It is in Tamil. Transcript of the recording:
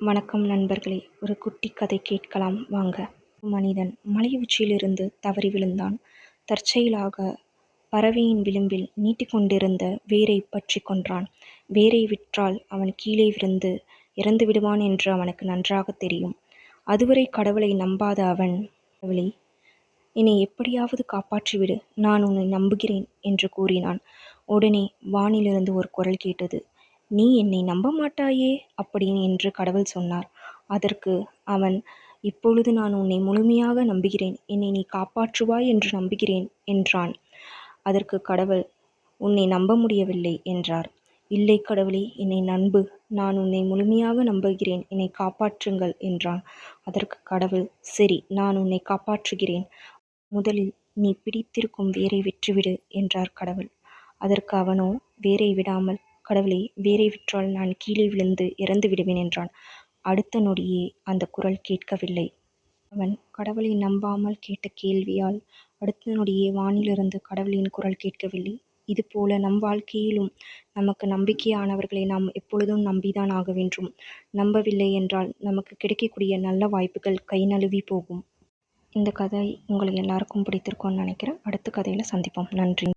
வணக்கம் நண்பர்களே, ஒரு குட்டி கதை கேட்கலாம் வாங்க. மனிதன் மலை உச்சியிலிருந்து தவறி விழுந்தான். தற்செயலாக பறவையின் விளிம்பில் நீட்டிக்கொண்டிருந்த வேரை பற்றி கொன்றான். வேரை விற்றால் அவன் கீழே விழுந்து இறந்து விடுவான் என்று அவனுக்கு நன்றாக தெரியும். அதுவரை கடவுளை நம்பாத அவன், கடவுளே, என்னை எப்படியாவது காப்பாற்றிவிடு, நான் உன்னை நம்புகிறேன் என்று கூறினான். உடனே வானிலிருந்து ஒரு குரல் கேட்டது. நீ என்னை நம்ப மாட்டாயே அப்படின்னு என்று கடவுள் சொன்னார். அதற்கு அவன், இப்பொழுது நான் உன்னை முழுமையாக நம்புகிறேன், என்னை நீ காப்பாற்றுவாய் என்று நம்புகிறேன் என்றான். அதற்கு கடவுள், உன்னை நம்ப முடியவில்லை என்றார். இல்லை கடவுளே, என்னை நம்பு, நான் உன்னை முழுமையாக நம்புகிறேன், என்னை காப்பாற்றுங்கள் என்றான். அதற்கு கடவுள், சரி, நான் உன்னை காப்பாற்றுகிறேன், முதலில் நீ பிடித்திருக்கும் வேரை விற்றுவிடு என்றார் கடவுள். அதற்கு அவனோ வேரை விடாமல், கடவுளே, வேரை விற்றால் நான் கீழே விழுந்து இறந்து விடுவேன் என்றான். அடுத்த நொடியே அந்த குரல் கேட்கவில்லை. அவன் கடவுளை நம்பாமல் கேட்ட கேள்வியால் அடுத்த நொடியே வானிலிருந்து கடவுளின் குரல் கேட்கவில்லை. இதுபோல நம் வாழ்க்கையிலும் நமக்கு நம்பிக்கையானவர்களை நாம் எப்பொழுதும் நம்பிதான் ஆக வேண்டும். நம்பவில்லை என்றால் நமக்கு கிடைக்கக்கூடிய நல்ல வாய்ப்புகள் கை நழுவி போகும். இந்த கதை உங்களை எல்லாருக்கும் பிடித்திருக்கும்னு நினைக்கிறேன். அடுத்த கதையில் சந்திப்போம். நன்றி.